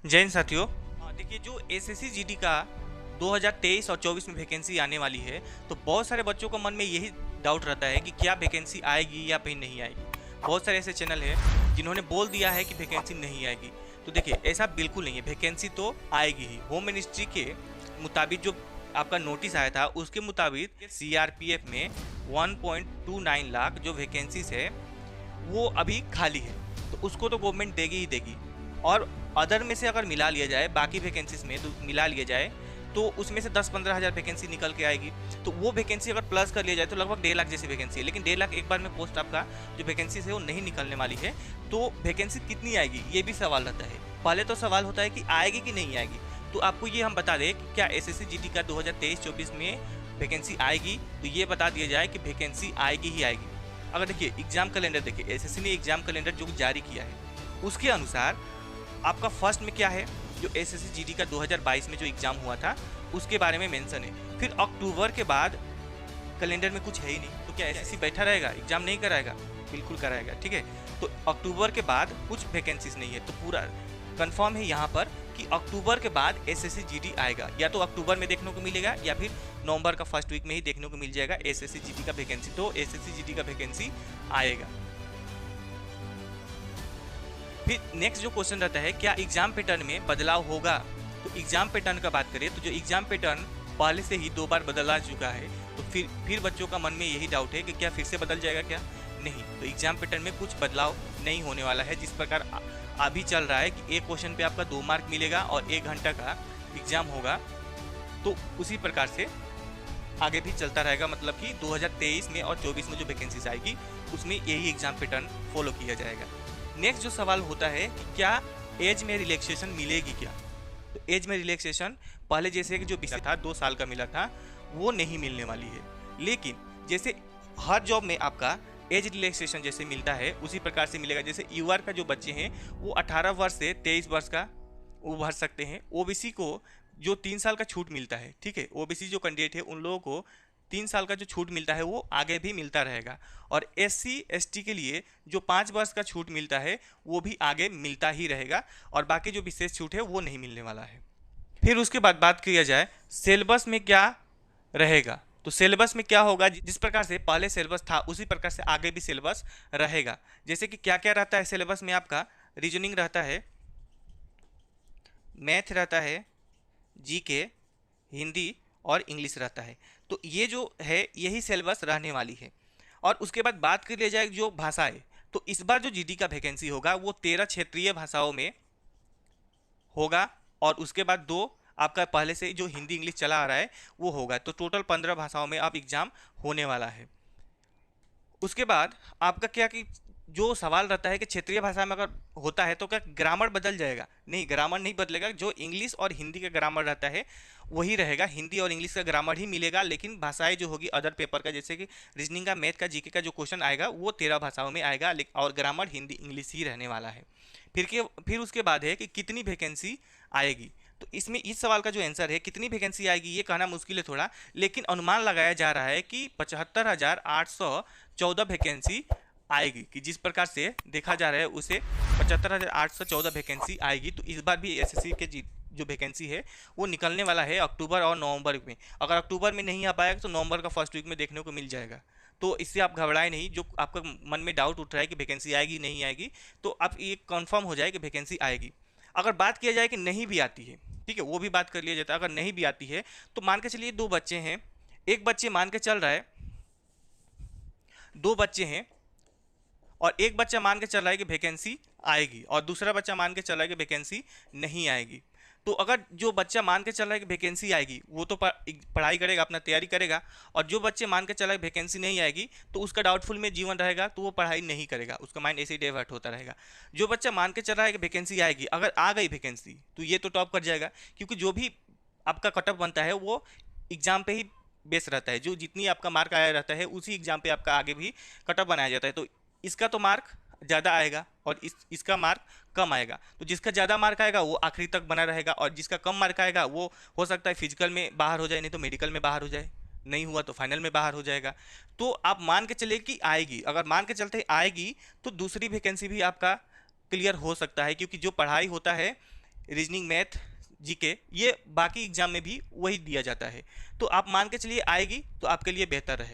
जय हिंद साथियों। देखिए, जो एसएससी जीडी का 2023 और 24 में वैकेंसी आने वाली है, तो बहुत सारे बच्चों को मन में यही डाउट रहता है कि क्या वैकेंसी आएगी या फिर नहीं आएगी। बहुत सारे ऐसे चैनल हैं जिन्होंने बोल दिया है कि वैकेंसी नहीं आएगी। तो देखिए, ऐसा बिल्कुल नहीं है, वैकेंसी तो आएगी ही। होम मिनिस्ट्री के मुताबिक जो आपका नोटिस आया था उसके मुताबिक सीआरपीएफ में 1.29 लाख जो वैकेंसीज है वो अभी खाली है, तो उसको तो गवर्नमेंट देगी ही देगी। और अदर में से अगर मिला लिया जाए, बाकी वैकेंसीज में तो मिला लिया जाए, तो उसमें से 10-15 हज़ार वैकेंसी निकल के आएगी। तो वो वैकेंसी अगर प्लस कर लिया जाए तो लगभग 1.5 लाख जैसी वैकेंसी है। लेकिन 1.5 लाख एक बार में पोस्ट आपका जो वैकेंसीज है वो नहीं निकलने वाली है। तो वैकेंसी कितनी आएगी ये भी सवाल रहता है। पहले तो सवाल होता है कि आएगी कि नहीं आएगी। तो आपको ये हम बता दें कि क्या एसएससी जीडी का 2023-24 में वैकेंसी आएगी, तो ये बता दिया जाए कि वैकेंसी आएगी ही आएगी। अगर देखिए एग्जाम कैलेंडर, देखिए एसएससी ने एग्जाम कैलेंडर जो जारी किया है उसके अनुसार आपका फर्स्ट में क्या है, जो एसएससी जीडी का 2022 में जो एग्जाम हुआ था उसके बारे में मेंशन है। फिर अक्टूबर के बाद कैलेंडर में कुछ है ही नहीं, तो क्या एसएससी बैठा रहेगा, एग्जाम नहीं कराएगा? बिल्कुल कराएगा। ठीक है, तो अक्टूबर के बाद कुछ वैकेंसीज नहीं है, तो पूरा कंफर्म है यहाँ पर कि अक्टूबर के बाद एसएससी जीडी आएगा। या तो अक्टूबर में देखने को मिलेगा या फिर नवंबर का फर्स्ट वीक में ही देखने को मिल जाएगा एसएससी जीडी का वैकेंसी। तो एसएससी जीडी का वैकेंसी आएगा। फिर नेक्स्ट जो क्वेश्चन रहता है, क्या एग्जाम पैटर्न में बदलाव होगा? तो एग्जाम पैटर्न का बात करें तो जो एग्जाम पैटर्न पहले से ही 2 बार बदला चुका है, तो फिर बच्चों का मन में यही डाउट है कि क्या फिर से बदल जाएगा क्या? नहीं, तो एग्जाम पैटर्न में कुछ बदलाव नहीं होने वाला है। जिस प्रकार अभी चल रहा है कि एक क्वेश्चन पे आपका 2 मार्क मिलेगा और 1 घंटा का एग्जाम होगा, तो उसी प्रकार से आगे भी चलता रहेगा। मतलब कि 2023 में और 24 में जो वैकेंसीज आएगी उसमें यही एग्जाम पैटर्न फॉलो किया जाएगा। नेक्स्ट जो सवाल होता है कि क्या एज में रिलैक्सेशन मिलेगी क्या? तो एज में रिलैक्सेशन पहले जैसे कि जो पिछला था 2 साल का मिला था वो नहीं मिलने वाली है। लेकिन जैसे हर जॉब में आपका एज रिलैक्सेशन जैसे मिलता है उसी प्रकार से मिलेगा। जैसे यूआर का जो बच्चे हैं वो 18 वर्ष से 23 वर्ष का वो भर सकते हैं। ओबीसी को जो 3 साल का छूट मिलता है, ठीक है, ओबीसी जो कैंडिडेट है उन लोगों को 3 साल का जो छूट मिलता है वो आगे भी मिलता रहेगा। और एससी एसटी के लिए जो 5 वर्ष का छूट मिलता है वो भी आगे मिलता ही रहेगा। और बाकी जो विशेष छूट है वो नहीं मिलने वाला है। फिर उसके बाद बात किया जाए सिलेबस में क्या रहेगा, तो सिलेबस में क्या होगा, जिस प्रकार से पहले सिलेबस था उसी प्रकार से आगे भी सिलेबस रहेगा। जैसे कि क्या क्या रहता है सिलेबस में, आपका रीजनिंग रहता है, मैथ रहता है, जीके, हिंदी और इंग्लिश रहता है। तो ये जो है यही सिलेबस रहने वाली है। और उसके बाद बात कर लिया जाए जो भाषाएं, तो इस बार जो जीडी का वैकेंसी होगा वो 13 क्षेत्रीय भाषाओं में होगा। और उसके बाद 2 आपका पहले से जो हिंदी इंग्लिश चला आ रहा है वो होगा। तो टोटल 15 भाषाओं में आप एग्जाम होने वाला है। उसके बाद आपका क्या कि जो सवाल रहता है कि क्षेत्रीय भाषा में अगर होता है तो क्या ग्रामर बदल जाएगा? नहीं, ग्रामर नहीं बदलेगा। जो इंग्लिश और हिंदी का ग्रामर रहता है वही रहेगा, हिंदी और इंग्लिश का ग्रामर ही मिलेगा। लेकिन भाषाएं जो होगी अदर पेपर का, जैसे कि रीजनिंग का, मैथ का, जीके का जो क्वेश्चन आएगा वो 13 भाषाओं में आएगा और ग्रामर हिंदी इंग्लिश ही रहने वाला है। फिर उसके बाद है कि कितनी वैकेंसी आएगी। तो इसमें इस सवाल का जो आंसर है कितनी वैकेंसी आएगी ये कहना मुश्किल है थोड़ा, लेकिन अनुमान लगाया जा रहा है कि 75,814 वैकेंसी आएगी। कि जिस प्रकार से देखा जा रहा है उसे 75,814 वैकेंसी आएगी। तो इस बार भी एसएससी के जो वैकेंसी है वो निकलने वाला है अक्टूबर और नवंबर में। अगर अक्टूबर में नहीं आ पाएगा तो नवंबर का फर्स्ट वीक में देखने को मिल जाएगा। तो इससे आप घबराए नहीं। जो आपका मन में डाउट उठ रहा है कि वैकेंसी आएगी नहीं आएगी, तो अब ये कंफर्म हो जाए कि वैकेंसी आएगी। अगर बात किया जाए कि नहीं भी आती है, ठीक है, वो भी बात कर लिया जाता है। अगर नहीं भी आती है तो मान के चलिए 2 बच्चे हैं, एक बच्चे मान के चल रहा है 2 बच्चे हैं और एक बच्चा मान के चल रहा है कि वैकेंसी आएगी और दूसरा बच्चा मान के चल रहा है कि वैकेंसी नहीं आएगी। तो अगर जो बच्चा मान के चल रहा है कि वैकेंसी आएगी वो तो पढ़ाई करेगा, अपना तैयारी करेगा। और जो बच्चे मान के चल रहा है वैकेंसी नहीं आएगी तो उसका डाउटफुल में जीवन रहेगा, तो वो पढ़ाई नहीं करेगा, उसका माइंड ऐसे ही डाइवर्ट होता रहेगा। जो बच्चा मान के चल रहा है कि वैकेंसी आएगी, अगर आ गई वैकेंसी तो ये तो टॉप कर जाएगा, क्योंकि जो भी आपका कटअप बनता है वो एग्जाम पे ही बेस रहता है। जो जितनी आपका मार्क आया रहता है उसी एग्जाम पे आपका आगे भी कटअप बनाया जाता है। तो इसका तो मार्क ज़्यादा आएगा और इसका मार्क कम आएगा। तो जिसका ज़्यादा मार्क आएगा वो आखिरी तक बना रहेगा और जिसका कम मार्क आएगा वो हो सकता है फिजिकल में बाहर हो जाए, नहीं तो मेडिकल में बाहर हो जाए, नहीं हुआ तो फाइनल में बाहर हो जाएगा। तो आप मान के चले कि आएगी, अगर मान के चलते आएगी तो दूसरी वैकेंसी भी आपका क्लियर हो सकता है, क्योंकि जो पढ़ाई होता है रीजनिंग, मैथ, जीके, ये बाकी एग्जाम में भी वही दिया जाता है। तो आप मान के चलिए आएगी तो आपके लिए बेहतर रहे।